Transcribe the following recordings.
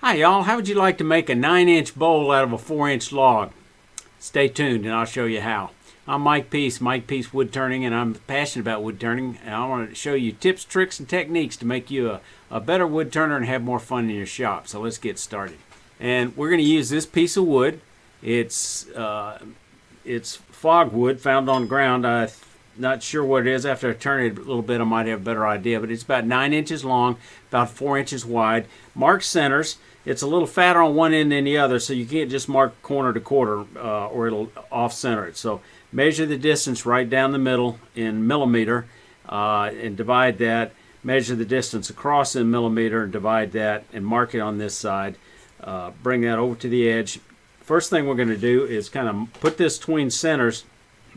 Hi y'all, how would you like to make a 9-inch bowl out of a 4-inch log? Stay tuned and I'll show you how. I'm Mike Peace Woodturning, and I'm passionate about wood turning, and I want to show you tips, tricks, and techniques to make you a better wood turner and have more fun in your shop. So let's get started. And we're going to use this piece of wood. It's fogwood found on the ground. I'm not sure what it is. After I turn it a little bit, I might have a better idea, but it's about 9 inches long, about 4 inches wide. Marked centers. It's a little fatter on one end than the other, so you can't just mark corner to quarter or it'll off-center it. So measure the distance right down the middle in millimeter and divide that. Measure the distance across in millimeter and divide that and mark it on this side. Bring that over to the edge. First thing we're going to do is kind of put this between centers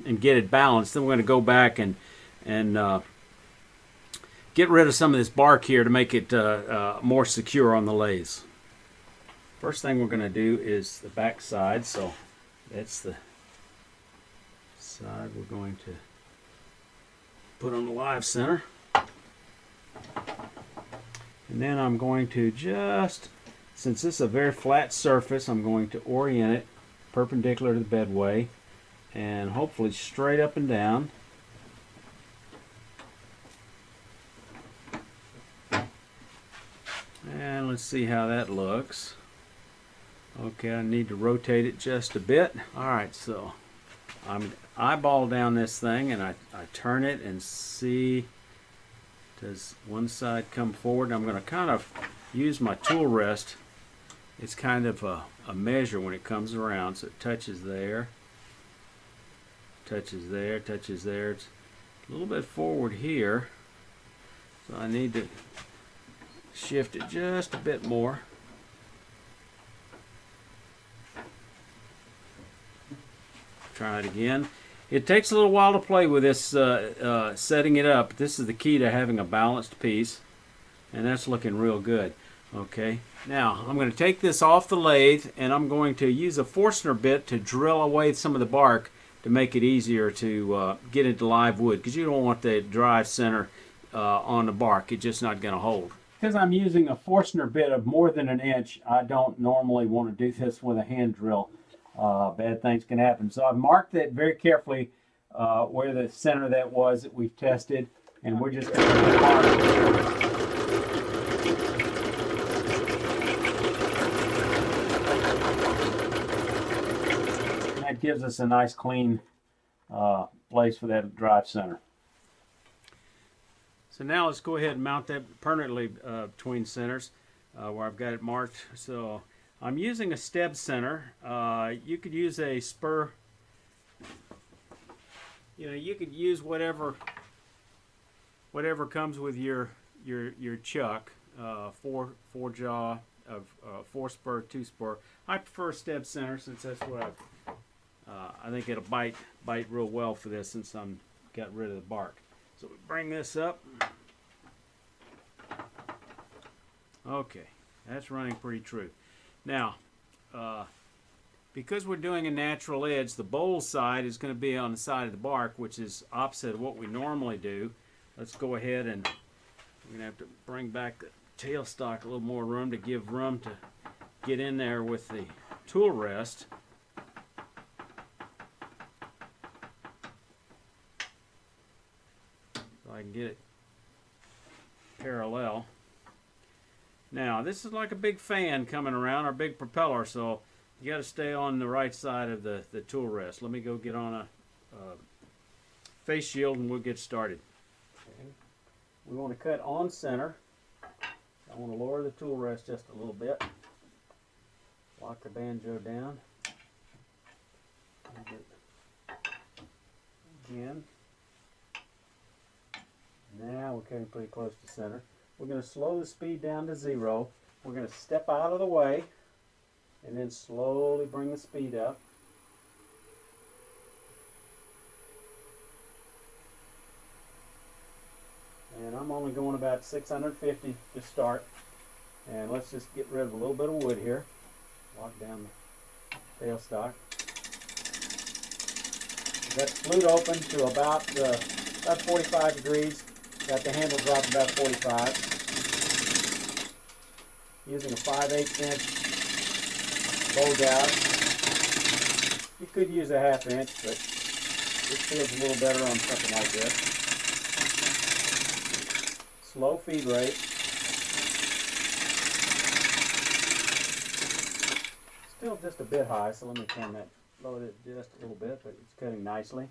and get it balanced. Then we're going to go back and get rid of some of this bark here to make it more secure on the lathes. First thing we're going to do is the back side. So that's the side we're going to put on the live center. And then I'm going to just, since this is a very flat surface, I'm going to orient it perpendicular to the bedway and hopefully straight up and down. And let's see how that looks. Okay, I need to rotate it just a bit. Alright, so I'm eyeball down this thing and I turn it and see, does one side come forward? I'm going to kind of use my tool rest. It's kind of a measure when it comes around, so it touches there, touches there, touches there. It's a little bit forward here, so I need to shift it just a bit more. Try it again. It takes a little while to play with this, setting it up. This is the key to having a balanced piece, and that's looking real good. Okay, now I'm going to take this off the lathe and I'm going to use a Forstner bit to drill away some of the bark to make it easier to get into live wood, because you don't want the drive center on the bark. It's just not going to hold. Because I'm using a Forstner bit of more than an inch, I don't normally want to do this with a hand drill. Bad things can happen. So I've marked that very carefully where the center that was that we've tested, and we're just going to mark it. That gives us a nice clean place for that drive center. So now let's go ahead and mount that permanently between centers where I've got it marked. So I'm using a steb center. You could use a spur. You know, you could use whatever comes with your chuck. Four jaw of 4 spur, 2 spur. I prefer steb center since that's what I think it'll bite real well for this, since I'm got rid of the bark. So we bring this up. Okay, that's running pretty true. Now, because we're doing a natural edge, the bowl side is going to be on the side of the bark, which is opposite of what we normally do. Let's go ahead and we're going to have to bring back the tailstock a little more room to give room to get in there with the tool rest. So I can get it parallel. Now, this is like a big fan coming around, or a big propeller, so you got to stay on the right side of the tool rest. Let me go get on a face shield and we'll get started. Okay. We want to cut on center. I want to lower the tool rest just a little bit. Lock the banjo down. Again. Now we're getting pretty close to center. We're going to slow the speed down to 0. We're going to step out of the way and then slowly bring the speed up. And I'm only going about 650 to start. And let's just get rid of a little bit of wood here. Lock down the tailstock. Got the flute open to about 45 degrees. Got the handle dropped about 45. using a 5/8 inch bow gouge. You could use a 1/2 inch, but it feels a little better on something like this. Slow feed rate. Still just a bit high, so let me turn that, lower it just a little bit, but it's cutting nicely.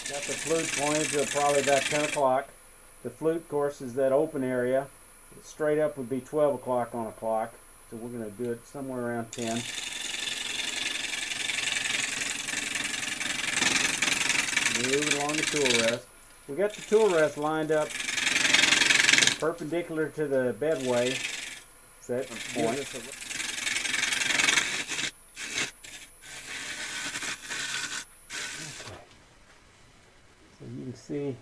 Got the flute pointed to probably about 10 o'clock. The flute, of course, is that open area. Straight up would be 12 o'clock on a clock, so we're going to do it somewhere around 10. Move along the tool rest. We got the tool rest lined up perpendicular to the bedway set point. So you can see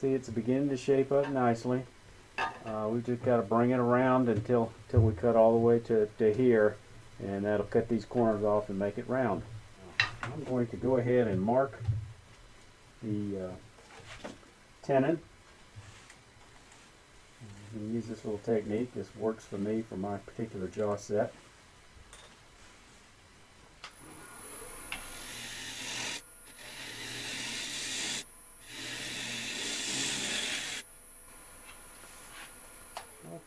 it's beginning to shape up nicely. We just got to bring it around until we cut all the way to here, and that'll cut these corners off and make it round. I'm going to go ahead and mark the tenon. You can use this little technique. This works for me for my particular jaw set.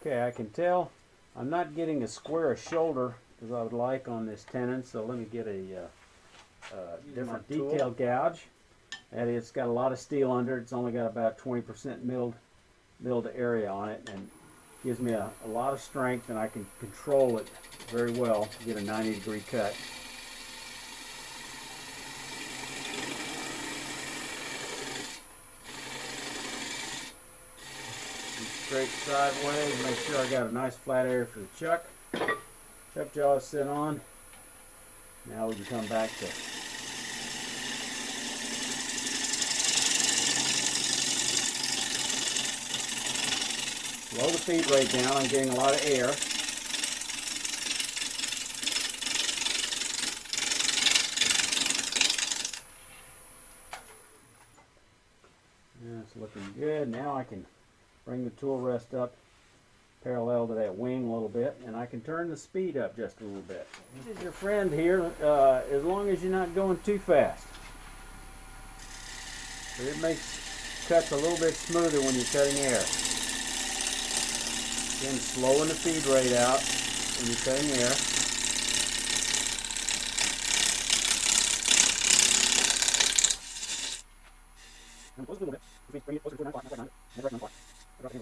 Okay, I can tell I'm not getting as square a shoulder as I would like on this tenon, so let me get a different detail gouge. And it's got a lot of steel under it. It's only got about 20% milled area on it, and gives me a lot of strength, and I can control it very well to get a 90-degree cut. Straight sideways, make sure I got a nice flat area for the chuck. Chuck jaw is set on. Now we can come back to slow the feed rate down. I'm getting a lot of air. Yeah, it's looking good. Now I can bring the tool rest up parallel to that wing a little bit, and I can turn the speed up just a little bit. This is your friend here, as long as you're not going too fast. So it makes cuts a little bit smoother when you're cutting air. Again, slowing the feed rate out when you're cutting air. And close a little bit. Bring it closer to 9 o'clock, not 9. Never 9 o'clock. Okay.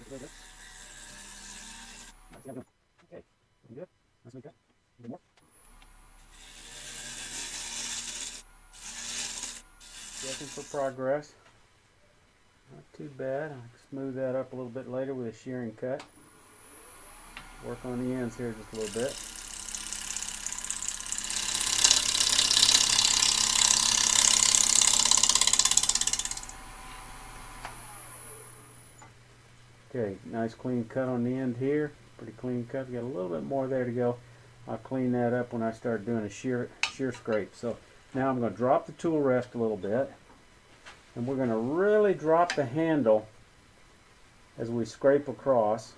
Good. Nicely cut. A little more. Checking for progress. Not too bad. I can smooth that up a little bit later with a shearing cut. Work on the ends here just a little bit. Okay, nice clean cut on the end here. Pretty clean cut. We got a little bit more there to go. I'll clean that up when I start doing a shear scrape. So now I'm going to drop the tool rest a little bit, and we're going to really drop the handle as we scrape across.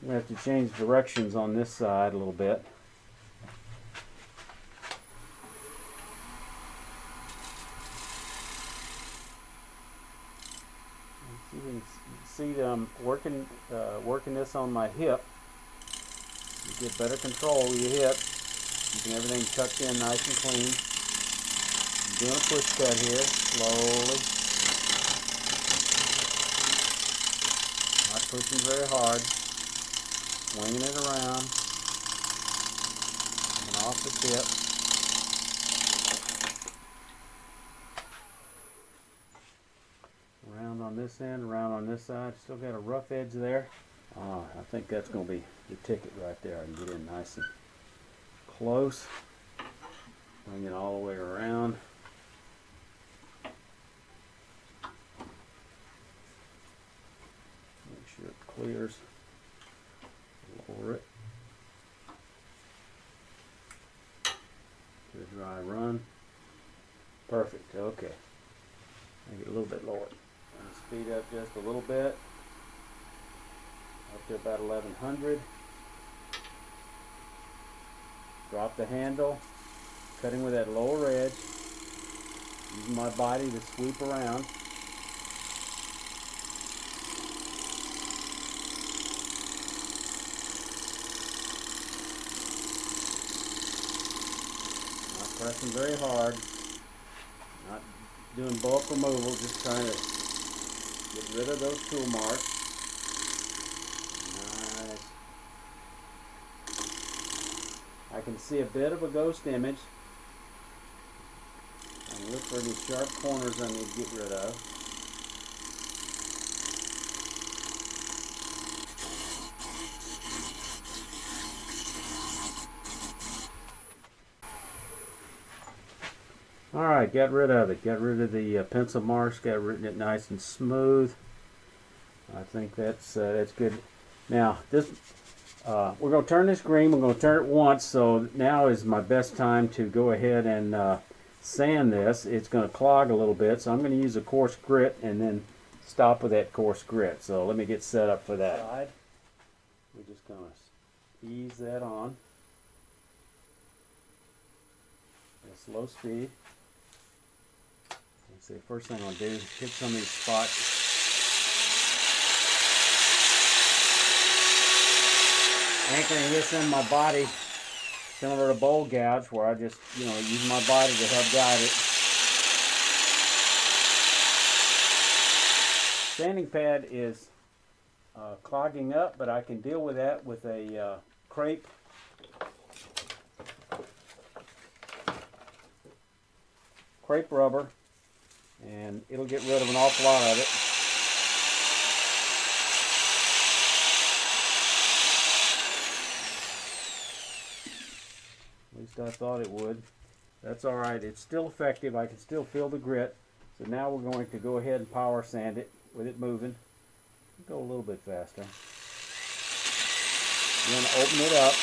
We have to change directions on this side a little bit. You can see that I'm working this on my hip. You get better control with your hip, keeping everything tucked in nice and clean. I'm doing a push cut here, slowly. Not pushing very hard. Swinging it around and off the tip. Around on this end, around on this side. Still got a rough edge there. I think that's going to be the ticket right there. I can get in nice and close. Bring it all the way around. Make sure it clears. Lower it to a dry run. Perfect. Okay. Make it a little bit lower. And speed up just a little bit. Up to about 1100. Drop the handle. Cutting with that lower edge. Using my body to sweep around. Not pressing very hard. Not doing bulk removal, just trying to get rid of those tool marks. Nice. I can see a bit of a ghost image. And look for any sharp corners I need to get rid of. Alright, got rid of it. Got rid of the pencil marks, got rid of it nice and smooth. I think that's good. Now, this we're going to turn this green. We're going to turn it once, so now is my best time to go ahead and sand this. It's going to clog a little bit, so I'm going to use a coarse grit and then stop with that coarse grit. So let me get set up for that. We're just going to ease that on at slow speed. Let's see, first thing I'll do is hit some of these spots. Anchoring this in my body, similar to bowl gouge, where I just, use my body to help guide it. Sanding pad is clogging up, but I can deal with that with a crepe. Crepe rubber, and it'll get rid of an awful lot of it. At least I thought it would. That's alright, it's still effective. I can still feel the grit. So now we're going to go ahead and power sand it with it moving. Go a little bit faster. You want to open it up.